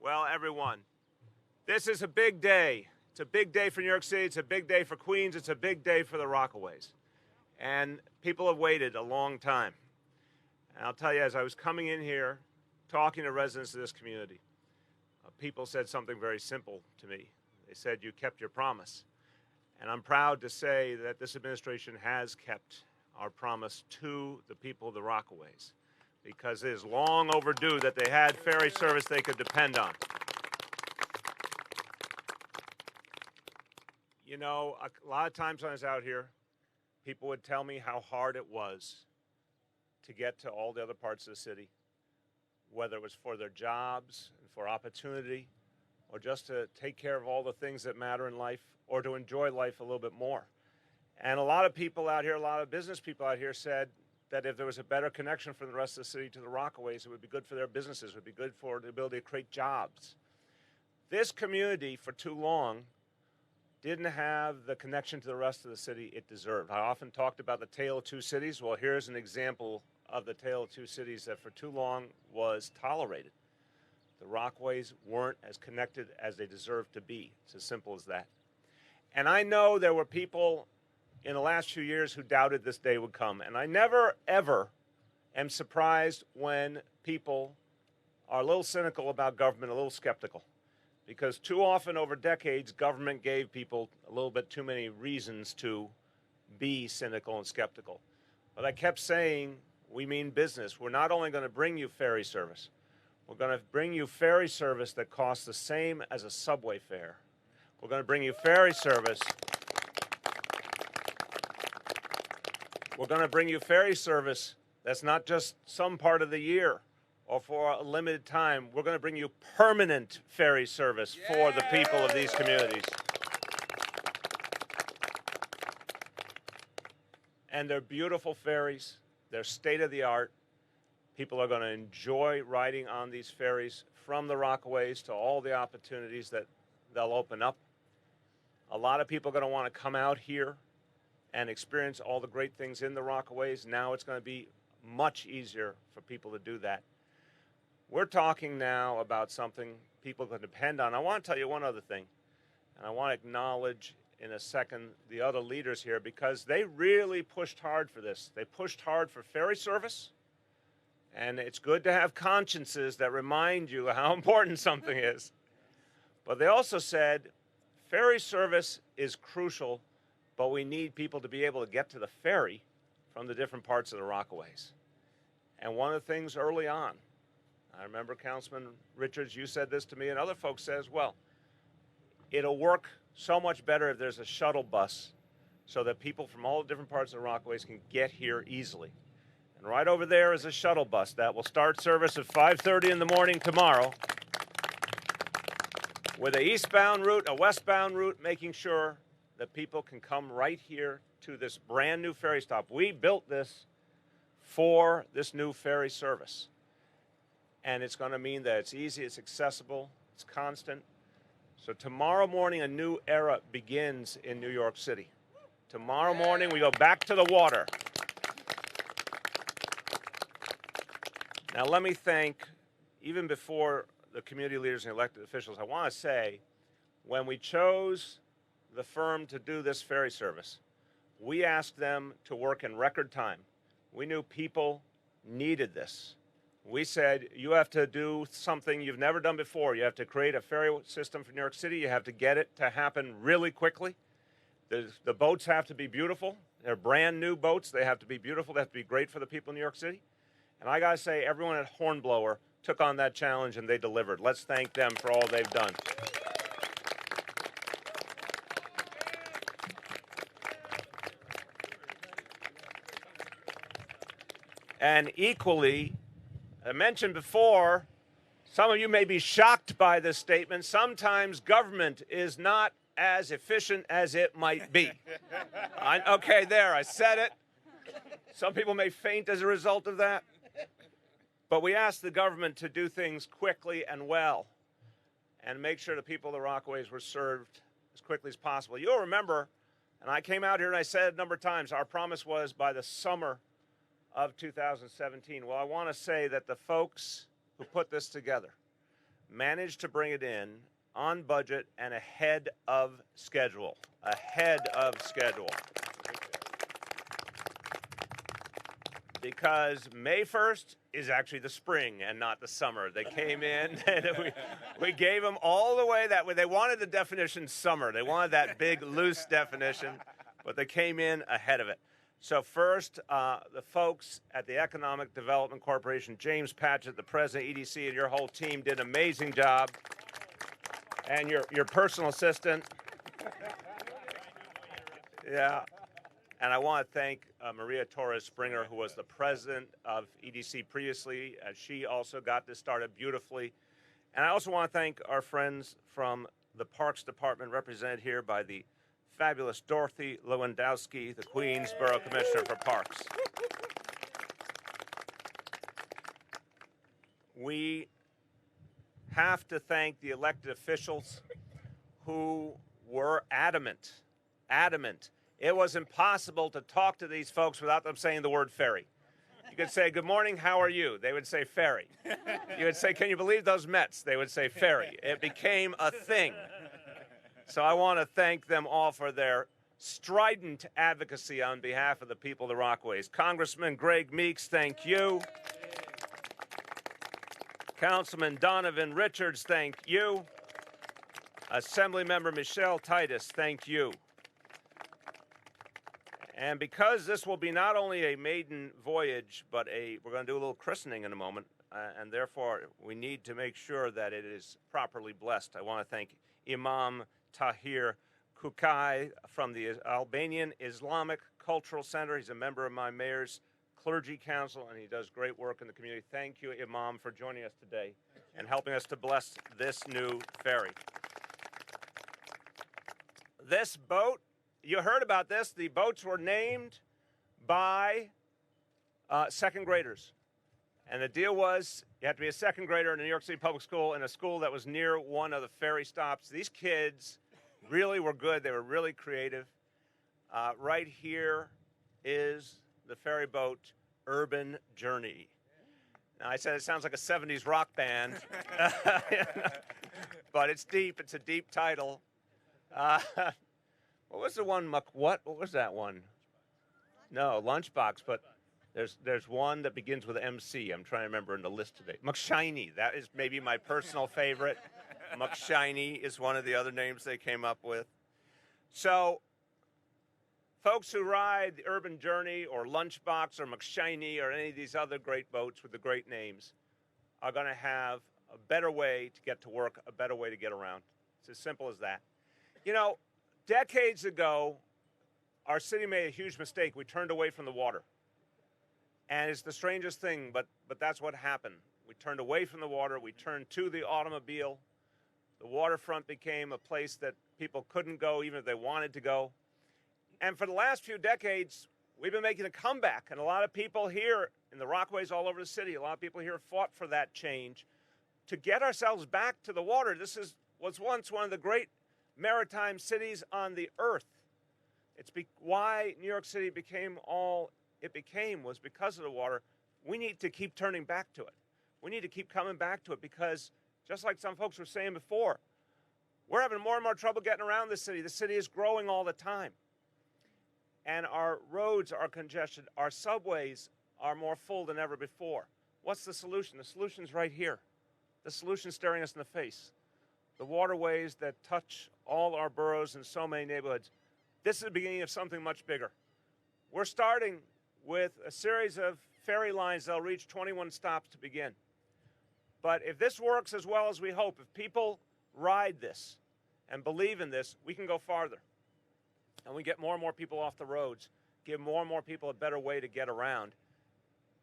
Well, everyone, this is a big day. It's a big day for New York City. It's a big day for Queens. It's a big day for the Rockaways. And people have waited a long time. And I'll tell you, as I was coming in here, talking to residents of this community, people said something very simple to me. They said, you kept your promise. And I'm proud to say that this administration has kept our promise to the people of the Rockaways, because it is long overdue that they had ferry service they could depend on. You know, a lot of times when I was out here, people would tell me how hard it was to get to all the other parts of the city, whether it was for their jobs and for opportunity, or just to take care of all the things that matter in life, or to enjoy life a little bit more. And a lot of people out here, a lot of business people out here said that if there was a better connection from the rest of the city to the Rockaways, it would be good for their businesses, it would be good for the ability to create jobs. This community, for too long, didn't have the connection to the rest of the city it deserved. I often talked about the tale of two cities. Well, here's an example of the tale of two cities that for too long was tolerated. The Rockaways weren't as connected as they deserved to be. It's as simple as that. And I know there were people in the last few years who doubted this day would come. And I never, ever am surprised when people are a little cynical about government, a little skeptical. Because too often over decades, government gave people a little bit too many reasons to be cynical and skeptical. But I kept saying, we mean business. We're not only going to bring you ferry service, we're going to bring you ferry service that costs the same as a subway fare. We're going to bring you ferry service. We're going to bring you ferry service that's not just some part of the year or for a limited time. We're going to bring you permanent ferry service for the people of these communities. And they're beautiful ferries. They're state-of-the-art. People are going to enjoy riding on these ferries from the Rockaways to all the opportunities that they'll open up. A lot of people are going to want to come out here and experience all the great things in the Rockaways. Now it's going to be much easier for people to do that. We're talking now about something people can depend on. I want to tell you one other thing, and I want to acknowledge in a second the other leaders here, because they really pushed hard for this. They pushed hard for ferry service, and it's good to have consciences that remind you how important something is. But they also said ferry service is crucial, but we need people to be able to get to the ferry from the different parts of the Rockaways. And one of the things early on, I remember Councilman Richards, you said this to me, and other folks said as well, it'll work so much better if there's a shuttle bus so that people from all the different parts of the Rockaways can get here easily. And right over there is a shuttle bus that will start service at 5:30 in the morning tomorrow with an eastbound route, a westbound route, making sure that people can come right here to this brand new ferry stop. We built this for this new ferry service. And it's going to mean that it's easy, it's accessible, it's constant. So tomorrow morning, a new era begins in New York City. Tomorrow morning, we go back to the water. Now, let me thank, even before the community leaders and elected officials, I want to say, when we chose the firm to do this ferry service, we asked them to work in record time. We knew people needed this. We said, you have to do something you've never done before. You have to create a ferry system for New York City. You have to get it to happen really quickly. The boats have to be beautiful. They're brand new boats. They have to be beautiful. They have to be great for the people in New York City. And I got to say, everyone at Hornblower took on that challenge and they delivered. Let's thank them for all they've done. And equally, I mentioned before, some of you may be shocked by this statement. Sometimes government is not as efficient as it might be. Okay, there, I said it. Some people may faint as a result of that. But we asked the government to do things quickly and well and make sure the people of the Rockaways were served as quickly as possible. You'll remember, and I came out here and I said it a number of times, our promise was by the summer of 2017. Well, I want to say that the folks who put this together, managed to bring it in on budget and ahead of schedule. Ahead of schedule. Because May 1st is actually the spring and not the summer. They came in and we gave them all the way that way. They wanted the definition summer. They wanted that big, loose definition, but they came in ahead of it. So first, the folks at the Economic Development Corporation, James Patchett, the president of EDC, and your whole team did an amazing job. And your personal assistant. Yeah. And I want to thank Maria Torres Springer, who was the president of EDC previously. She also got this started beautifully. And I also want to thank our friends from the Parks Department, represented here by the fabulous Dorothy Lewandowski, the Queens Borough Commissioner for Parks. We have to thank the elected officials who were adamant. It was impossible to talk to these folks without them saying the word ferry. You could say, good morning, how are you? They would say ferry. You would say, can you believe those Mets? They would say ferry. It became a thing. So I want to thank them all for their strident advocacy on behalf of the people of the Rockaways. Congressman Greg Meeks, thank you. Councilman Donovan Richards, thank you. Assemblymember Michelle Titus, thank you. And because this will be not only a maiden voyage, but we're going to do a little christening in a moment, and therefore we need to make sure that it is properly blessed. I want to thank Imam Tahir Kukai from the Albanian Islamic Cultural Center. He's a member of my mayor's clergy council, and he does great work in the community. Thank you, Imam, for joining us today and helping us to bless this new ferry. This boat, you heard about this. The boats were named by second graders. And the deal was you had to be a second grader in a New York City public school in a school that was near one of the ferry stops. These kids really were good. They were really creative. Right here is the ferry boat Urban Journey. Now, I said it sounds like a 70s rock band, but it's deep. It's a deep title. What was the one? What was that one? No, Lunchbox, but there's one that begins with MC. I'm trying to remember in the list today. McShiny. That is maybe my personal favorite. McShiny is one of the other names they came up with. So, folks who ride the Urban Journey or Lunchbox or McShiny or any of these other great boats with the great names are going to have a better way to get to work, a better way to get around. It's as simple as that. You know, decades ago, our city made a huge mistake. We turned away from the water. And it's the strangest thing, but that's what happened. We turned away from the water. We turned to the automobile. The waterfront became a place that people couldn't go even if they wanted to go. And for the last few decades, we've been making a comeback. And a lot of people here in the Rockaways all over the city, a lot of people here fought for that change to get ourselves back to the water. This was once one of the great maritime cities on the earth. It's why New York City became all it became was because of the water. We need to keep turning back to it. We need to keep coming back to it because, just like some folks were saying before, we're having more and more trouble getting around the city. The city is growing all the time. And our roads are congested. Our subways are more full than ever before. What's the solution? The solution's right here. The solution's staring us in the face. The waterways that touch all our boroughs and so many neighborhoods. This is the beginning of something much bigger. We're starting with a series of ferry lines that'll reach 21 stops to begin. But if this works as well as we hope, if people ride this and believe in this, we can go farther. And we get more and more people off the roads, give more and more people a better way to get around,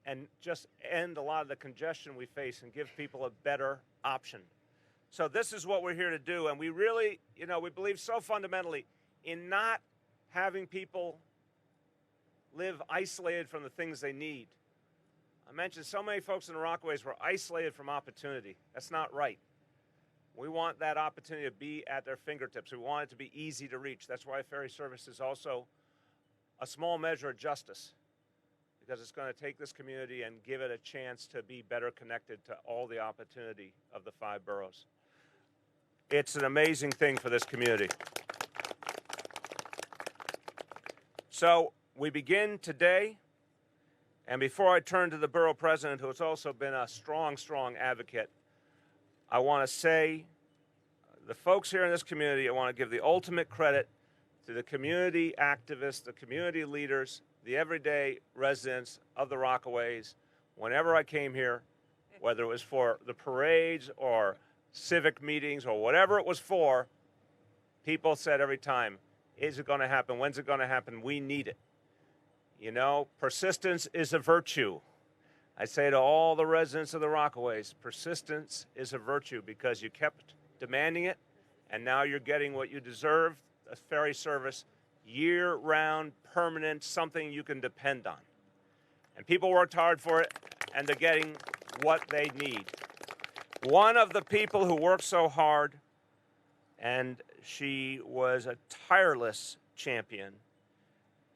and just end a lot of the congestion we face and give people a better option. So this is what we're here to do. And we really, we believe so fundamentally in not having people live isolated from the things they need. I mentioned so many folks in the Rockaways were isolated from opportunity. That's not right. We want that opportunity to be at their fingertips. We want it to be easy to reach. That's why ferry service is also a small measure of justice. because it's going to take this community and give it a chance to be better connected to all the opportunity of the 5 boroughs. It's an amazing thing for this community. So we begin today, and before I turn to the borough president, who has also been a strong, strong advocate, I want to say, the folks here in this community, I want to give the ultimate credit to the community activists, the community leaders, the everyday residents of the Rockaways. Whenever I came here, whether it was for the parades or civic meetings or whatever it was for, people said every time, is it going to happen? When's it going to happen? We need it. You know, persistence is a virtue. I say to all the residents of the Rockaways, persistence is a virtue because you kept demanding it, and now you're getting what you deserve, a ferry service, year-round, permanent, something you can depend on. And people worked hard for it, and they're getting what they need. One of the people who worked so hard, and she was a tireless champion,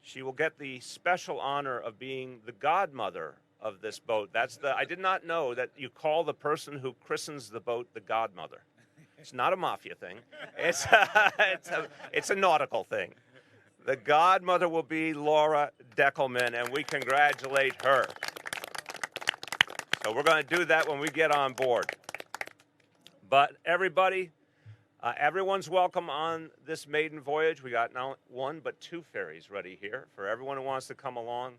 she will get the special honor of being the godmother of this boat. I did not know that you call the person who christens the boat the godmother. It's not a mafia thing. It's a nautical thing. The godmother will be Laura Deckelman, and we congratulate her. So we're going to do that when we get on board. But everybody, everyone's welcome on this maiden voyage. We got not 1 but 2 ferries ready here for everyone who wants to come along.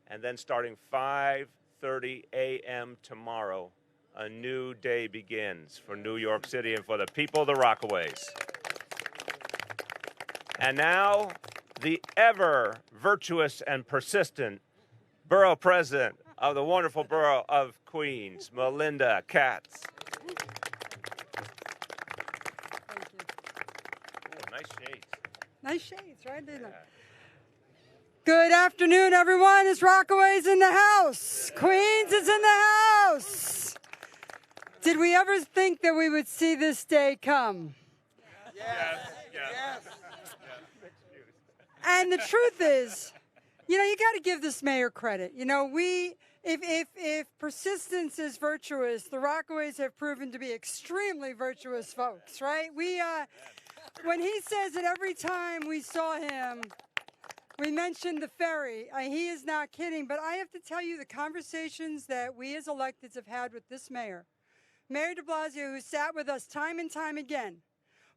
And then starting 5:30 a.m. tomorrow, a new day begins for New York City and for the people of the Rockaways. And now, the ever virtuous and persistent borough president of the wonderful borough of Queens, Melinda Katz. Ooh, nice shades. Nice shades, right? Yeah. Good afternoon, everyone. It's Rockaways in the house. Queens is in the house. Did we ever think that we would see this day come? Yes. And the truth is, you know, you got to give this mayor credit. You know, if persistence is virtuous, the Rockaways have proven to be extremely virtuous folks, right? When he says that every time we saw him, we mentioned the ferry. He is not kidding, but I have to tell you the conversations that we as electeds have had with this mayor, Mayor de Blasio, who sat with us time and time again,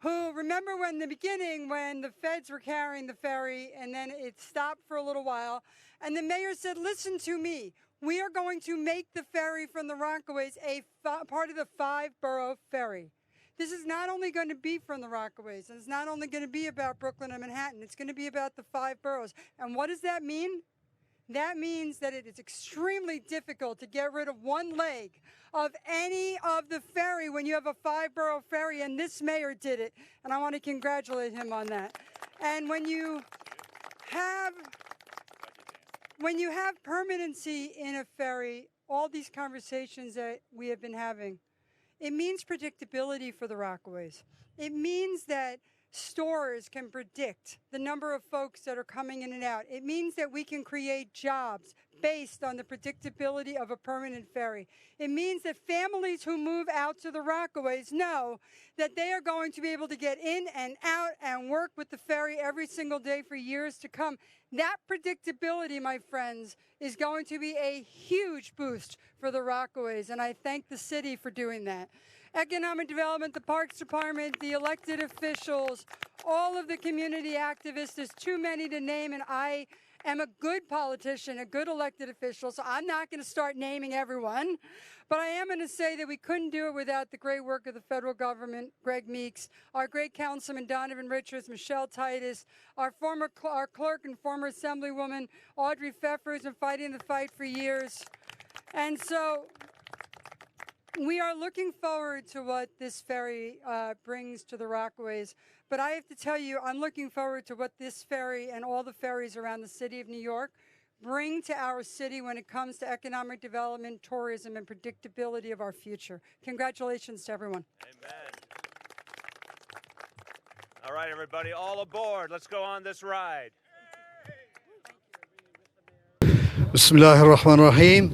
who, remember when the beginning, when the feds were carrying the ferry and then it stopped for a little while, and the mayor said, listen to me, we are going to make the ferry from the Rockaways a part of the 5-borough ferry. This is not only going to be from the Rockaways, and it's not only going to be about Brooklyn and Manhattan, it's going to be about the 5 boroughs. And what does that mean? That means that it is extremely difficult to get rid of one leg of any of the ferry when you have a 5-borough ferry, and this mayor did it, and I want to congratulate him on that. And when you have permanency in a ferry, all these conversations that we have been having, it means predictability for the Rockaways. It means that stores can predict the number of folks that are coming in and out. It means that we can create jobs based on the predictability of a permanent ferry. It means that families who move out to the Rockaways know that they are going to be able to get in and out and work with the ferry every single day for years to come. That predictability, my friends, is going to be a huge boost for the Rockaways, and I thank the city for doing that. Economic development, the Parks Department, the elected officials, all of the community activists, there's too many to name, and I am a good politician, a good elected official, so I'm not going to start naming everyone. But I am going to say that we couldn't do it without the great work of the federal government, Greg Meeks, our great councilman, Donovan Richards, Michelle Titus, our clerk and former assemblywoman, Audrey Pfeffer, who's been fighting the fight for years. And so we are looking forward to what this ferry brings to the Rockaways. But I have to tell you, I'm looking forward to what this ferry and all the ferries around the city of New York bring to our city when it comes to economic development, tourism, and predictability of our future. Congratulations to everyone. Amen. All right, everybody, all aboard. Let's go on this ride. Bismillahirrahmanirrahim.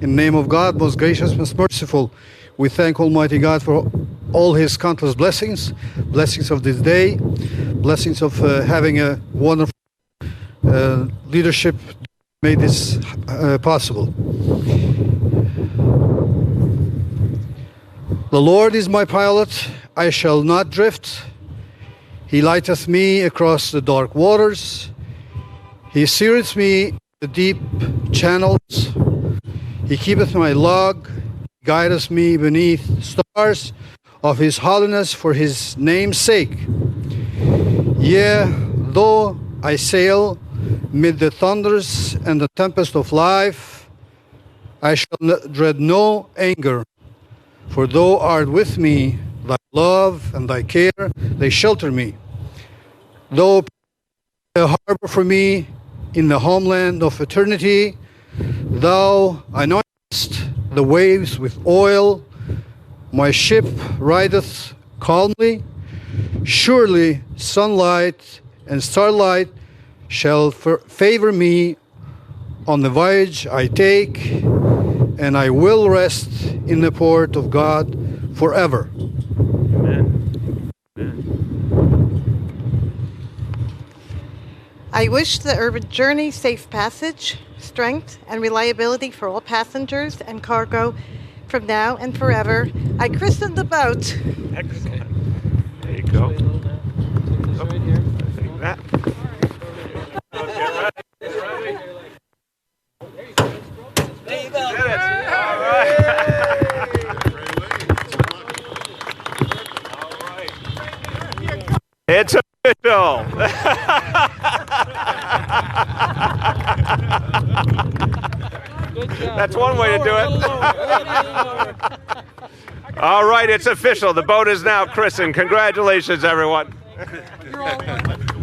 In the name of God, most gracious, most merciful, we thank Almighty God for all His countless blessings, blessings of this day, blessings of having a wonderful leadership made this possible. The Lord is my pilot, I shall not drift. He lighteth me across the dark waters. He steereth me the deep channels. He keepeth my log, guideth me beneath stars of His holiness for His name's sake. Yea, though I sail mid the thunders and the tempest of life, I shall dread no anger, for thou art with me, thy love and thy care, they shelter me. Thou a harbor for me in the homeland of eternity, thou anointest the waves with oil, my ship rideth calmly. Surely sunlight and starlight shall favor me on the voyage I take, and I will rest in the port of God forever. Amen. I wish the urban journey safe passage, strength, and reliability for all passengers and cargo from now and forever. I christen the boat. Excellent. There you go. Right here. Take that. Get ready. There you go. All right. It's official. That's one way to do it. All right, it's official. The boat is now christened. Congratulations, everyone. You're all welcome.